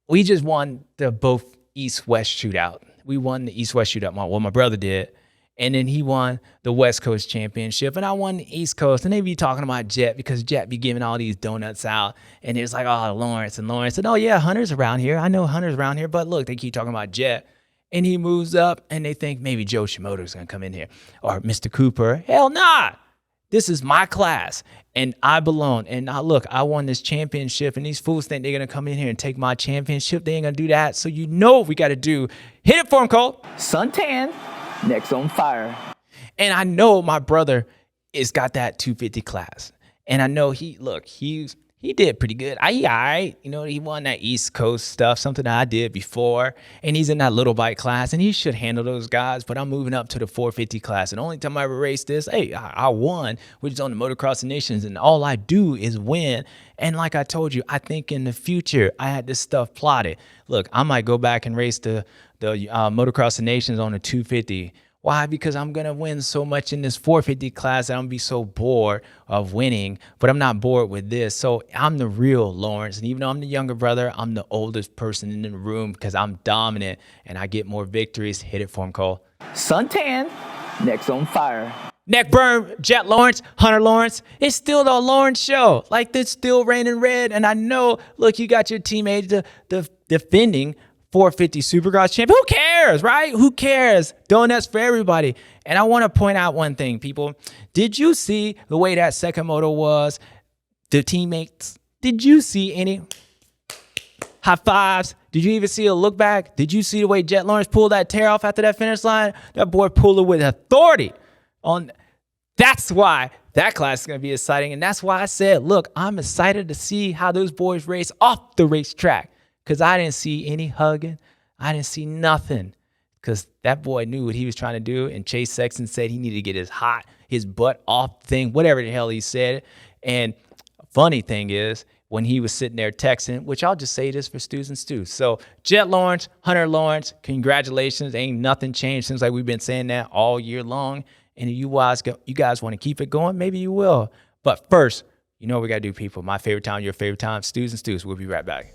A: we just won the both East-West shootout. We won the East-West shootout. Well, my brother did. And then he won the West Coast championship. And I won the East Coast. And they be talking about Jett because Jett be giving all these donuts out. And it's like, oh, Lawrence. And Lawrence said, oh, yeah, Hunter's around here. I know Hunter's around here. But look, they keep talking about Jett. And he moves up and they think maybe Joe Shimoda's going to come in here. Or Mr. Cooper. Hell nah. This is my class. And I belong. And now, look, I won this championship. And these fools think they're going to come in here and take my championship. They ain't going to do that. So you know what we got to do. Hit it for him, Cole.
F: Suntan. Next on fire.
A: And I know my brother has got that 250 class. And I know he did pretty good. He won that East Coast stuff, something that I did before. And he's in that little bike class, and he should handle those guys. But I'm moving up to the 450 class. And the only time I ever raced this, I won, which is on the Motocross of Nations. And all I do is win. And like I told you, I think in the future, I had this stuff plotted. Look, I might go back and race the Motocross of Nations on the 250. Why? Because I'm going to win so much in this 450 class that I'm going to be so bored of winning, but I'm not bored with this. So I'm the real Lawrence. And even though I'm the younger brother, I'm the oldest person in the room because I'm dominant and I get more victories. Hit it for him, Cole.
F: Suntan. Next on fire.
A: Neck burn, Jett Lawrence, Hunter Lawrence. It's still the Lawrence show. Like, it's still raining red. And I know, look, you got your teammate defending 450 Supercross champion. Who cares, right? Who cares? Donuts for everybody. And I want to point out one thing, people. Did you see the way that second moto was? The teammates. Did you see any high fives? Did you even see a look back? Did you see the way Jett Lawrence pulled that tear off after that finish line? That boy pulled it with authority. That's why that class is going to be exciting. And that's why I said, look, I'm excited to see how those boys race off the racetrack. Because I didn't see any hugging. I didn't see nothing. Because that boy knew what he was trying to do. And Chase Sexton said he needed to get his butt off thing, whatever the hell he said. And funny thing is, when he was sitting there texting, which I'll just say this for Stews and Stews. So Jett Lawrence, Hunter Lawrence, congratulations. Ain't nothing changed. Seems like we've been saying that all year long. And if you guys want to keep it going, maybe you will. But first, you know what we got to do, people. My favorite time, your favorite time, Stews and Stews. We'll be right back.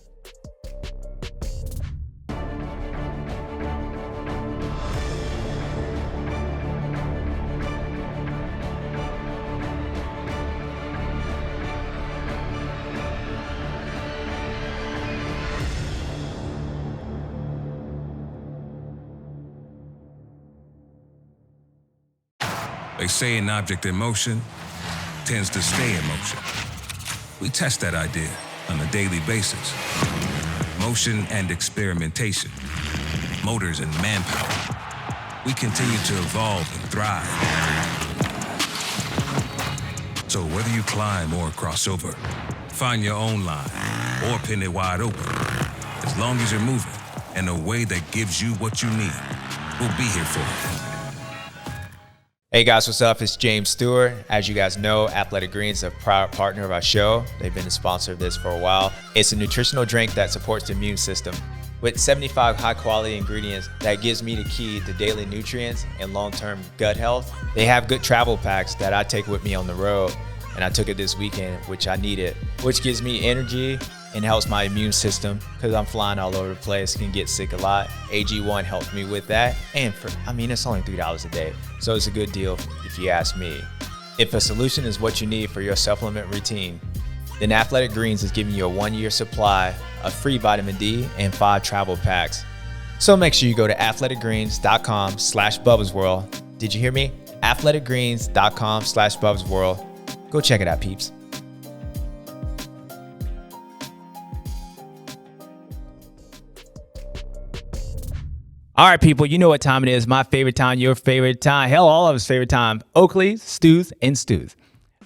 G: They say an object in motion tends to stay in motion. We test that idea on a daily basis. Motion and experimentation. Motors and manpower. We continue to evolve and thrive. So whether you climb or cross over, find your own line or pin it wide open, as long as you're moving in a way that gives you what you need, we'll be here for you.
A: Hey guys, what's up? It's James Stewart. As you guys know, Athletic Greens is a proud partner of our show. They've been the sponsor of this for a while. It's a nutritional drink that supports the immune system with 75 high-quality ingredients that gives me the key to daily nutrients and long-term gut health. They have good travel packs that I take with me on the road, and I took it this weekend, which I needed, which gives me energy and helps my immune system because I'm flying all over the place, can get sick a lot. AG1 helps me with that. And it's only $3 a day. So it's a good deal if you ask me. If a solution is what you need for your supplement routine, then Athletic Greens is giving you a 1-year supply of free vitamin D and 5 travel packs. So make sure you go to athleticgreens.com/BUBBA'S. Did you hear me? athleticgreens.com/BUBBA'S. Go check it out, peeps. All right, people, you know what time it is. My favorite time, your favorite time, hell, all of us' favorite time. Oakley, Stews, and Stews.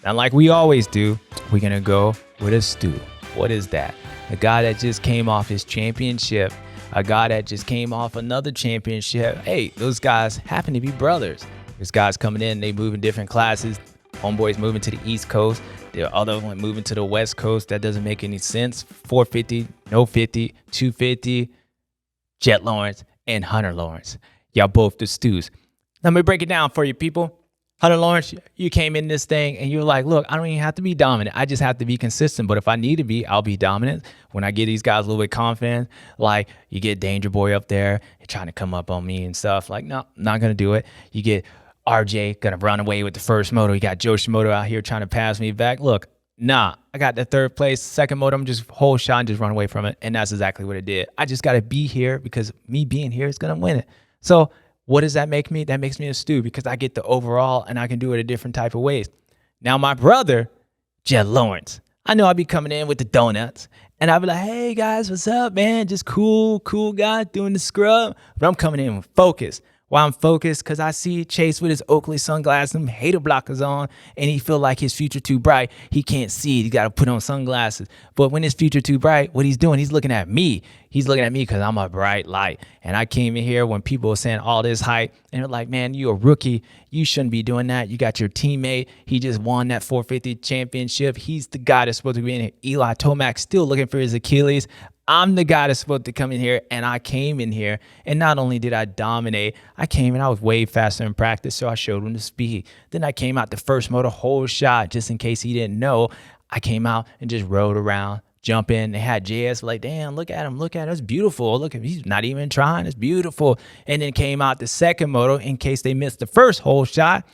A: And like we always do, we're going to go with a stew. What is that? A guy that just came off his championship. A guy that just came off another championship. Hey, those guys happen to be brothers. There's guys coming in, they move in different classes. Homeboy's moving to the East Coast. The other one moving to the West Coast. That doesn't make any sense. 450, no 50, 250, Jett Lawrence, and Hunter Lawrence. Y'all both the Stews. Let me break it down for you, people. Hunter Lawrence, you came in this thing and you're like, look, I don't even have to be dominant. I just have to be consistent. But if I need to be, I'll be dominant. When I get these guys a little bit confident, like you get Danger Boy up there trying to come up on me and stuff. Like, no, not going to do it. You get RJ going to run away with the first moto. You got Joe Shimoda out here trying to pass me back. Look, nah, I got the third place, second moto. I'm just whole shot and just run away from it. And that's exactly what it did. I just got to be here because me being here is going to win it. So what does that make me? That makes me a stew because I get the overall and I can do it a different type of ways. Now, my brother, Jett Lawrence, I know I'll be coming in with the donuts and I'll be like, hey guys, what's up, man? Just cool guy doing the scrub. But I'm coming in with focus. Why I'm focused? Because I see Chase with his Oakley sunglasses, them hater blockers on, and he feel like his future too bright. He can't see it. He got to put on sunglasses. But when his future too bright, what he's doing, he's looking at me. He's looking at me because I'm a bright light. And I came in here when people were saying all this hype, and they're like, man, you a rookie. You shouldn't be doing that. You got your teammate. He just won that 450 championship. He's the guy that's supposed to be in here. Eli Tomac still looking for his Achilles. I'm the guy that's supposed to come in here, and I came in here, and not only did I dominate, I came and I was way faster in practice, so I showed him the speed. Then I came out the first moto, whole shot, just in case he didn't know. I came out and just rode around, jump in. They had JS like, damn, look at him, it's beautiful. Look at him, he's not even trying, it's beautiful. And then came out the second moto, in case they missed the first whole shot,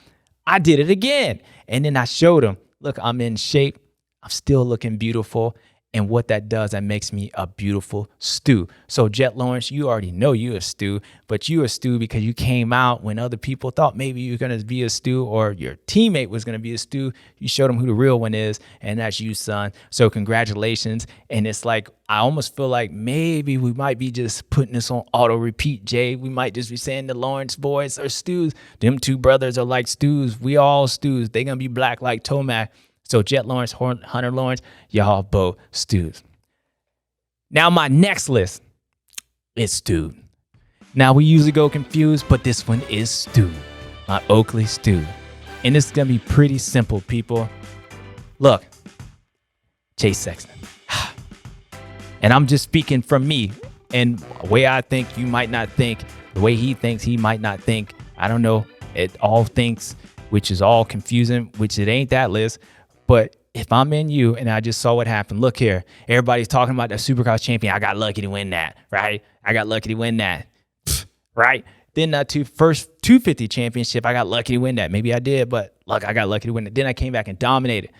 A: I did it again. And then I showed them, look, I'm in shape, I'm still looking beautiful. And what that does, that makes me a beautiful stew. So Jett Lawrence, you already know you're a stew, but you're a stew because you came out when other people thought maybe you're going to be a stew or your teammate was going to be a stew. You showed them who the real one is, and that's you, son. So congratulations. And it's like, I almost feel like maybe we might be just putting this on auto repeat, Jay. We might just be saying the Lawrence boys are stews. Them two brothers are like stews. We all stews. They're going to be black like Tomac. So Jett Lawrence, Hunter Lawrence, y'all both stews. Now my next list is stew. Now we usually go confused, but this one is stew. My Oakley stew. And it's going to be pretty simple, people. Look, Chase Sexton. And I'm just speaking from me. And the way I think, you might not think. The way he thinks, he might not think. I don't know. It all thinks, which is all confusing, which it ain't that list. But if I'm in you and I just saw what happened, look here, everybody's talking about the Supercross champion. I got lucky to win that, right? I got lucky to win that, right? Then that first 250 championship, I got lucky to win that. Maybe I did, but look, I got lucky to win it. Then I came back and dominated.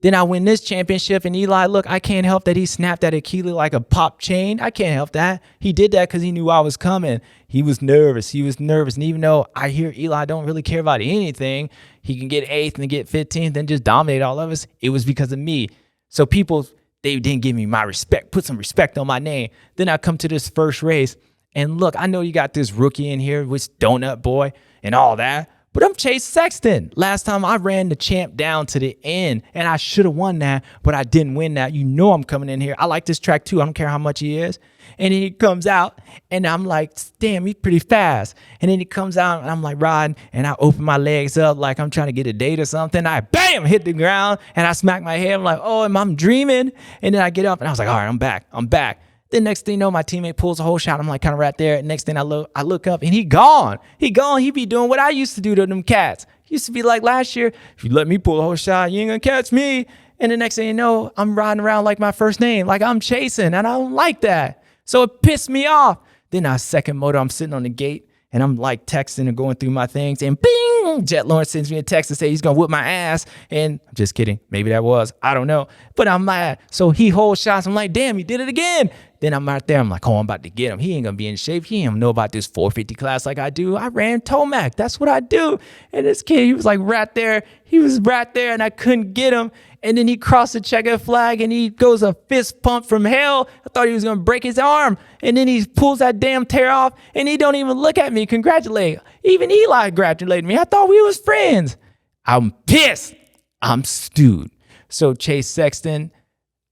A: Then I win this championship, and Eli, look, I can't help that he snapped that Achilles like a pop chain. I can't help that. He did that because he knew I was coming. He was nervous. And even though I hear Eli don't really care about anything, he can get 8th and get 15th and just dominate all of us. It was because of me. So people, they didn't give me my respect, put some respect on my name. Then I come to this first race, and look, I know you got this rookie in here with Donut Boy and all that. But I'm Chase Sexton. Last time I ran the champ down to the end, and I should have won that, but I didn't win that. You know I'm coming in here. I like this track too. I don't care how much he is. And then he comes out, and I'm like, damn, he's pretty fast. And then he comes out, and I'm like riding, and I open my legs up like I'm trying to get a date or something. I, bam, hit the ground, and I smack my head. I'm like, oh, I'm dreaming. And then I get up, and I was like, all right, I'm back. Then next thing you know, my teammate pulls a whole shot. I'm like kind of right there. Next thing I look up, and he gone. He be doing what I used to do to them cats. Used to be like last year, if you let me pull a whole shot, you ain't gonna catch me. And the next thing you know, I'm riding around like my first name, like I'm chasing, and I don't like that. So it pissed me off. Then our second moto, I'm sitting on the gate, and I'm like texting and going through my things, and bing, Jett Lawrence sends me a text and say he's gonna whip my ass. And I'm just kidding. Maybe that was, I don't know. But I'm mad. So he holds shots. I'm like, damn, he did it again. Then I'm out there. I'm like, oh, I'm about to get him. He ain't gonna be in shape. He ain't know about this 450 class like I do. I ran Tomac. That's what I do. And this kid, he was like right there. He was right there, and I couldn't get him. And then he crossed the checkered flag and he goes a fist pump from hell. I thought he was going to break his arm. And then he pulls that damn tear off and he don't even look at me, congratulate. Even Eli congratulated me. I thought we was friends. I'm pissed. I'm stewed. So Chase Sexton,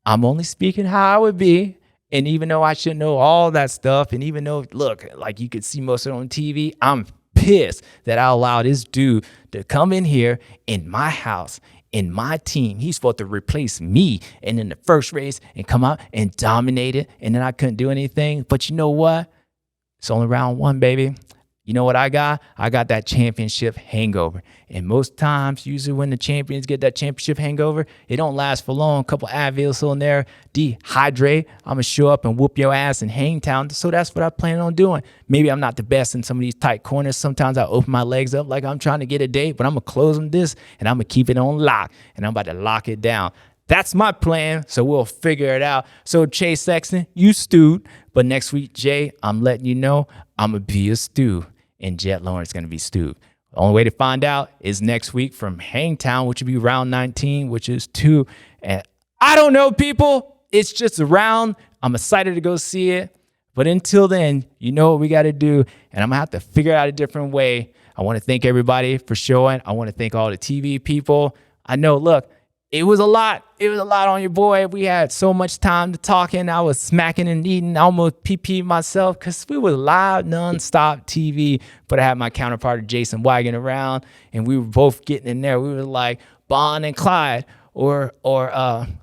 A: I'm only speaking how I would be. And even though I should know all that stuff, and even though, look, like you could see most of it on TV, I'm pissed that I allowed this dude to come in here in my house, in my team. He's supposed to replace me and in the first race and come out and dominate it. And then I couldn't do anything. But you know what? It's only round one, baby. You know what I got? I got that championship hangover. And most times, usually when the champions get that championship hangover, it don't last for long. A couple Advils on there, dehydrate. I'm going to show up and whoop your ass in Hangtown. So that's what I plan on doing. Maybe I'm not the best in some of these tight corners. Sometimes I open my legs up like I'm trying to get a date, but I'm going to close them this, and I'm going to keep it on lock, and I'm about to lock it down. That's my plan, so we'll figure it out. So Chase Sexton, you stewed, but next week, Jay, I'm letting you know I'm going to be a stew, and Jett Lawrence is going to be stewed. The only way to find out is next week from Hangtown, which will be round 19, which is 2. And I don't know, people. It's just a round. I'm excited to go see it. But until then, you know what we got to do, and I'm going to have to figure out a different way. I want to thank everybody for showing. I want to thank all the TV people. I know, look, it was a lot. It was a lot on your boy. We had so much time to talking. I was smacking and eating. I almost pee-peed myself because we were live, nonstop TV. But I had my counterpart, Jason, wagging around, and we were both getting in there. We were like Bonnie and Clyde, or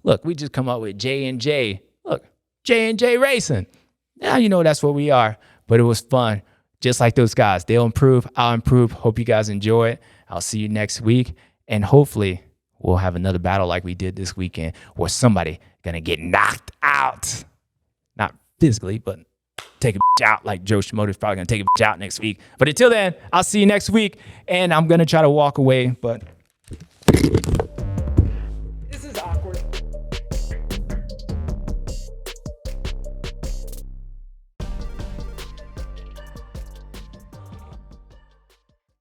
A: look, we just come up with J&J. Look, J&J Racing. Now you know that's what we are. But it was fun. Just like those guys. They'll improve. I'll improve. Hope you guys enjoy it. I'll see you next week. And hopefully we'll have another battle like we did this weekend where somebody gonna get knocked out. Not physically, but take a bitch out like Joe Shimoda is probably gonna take a bitch out next week. But until then, I'll see you next week. And I'm gonna try to walk away, but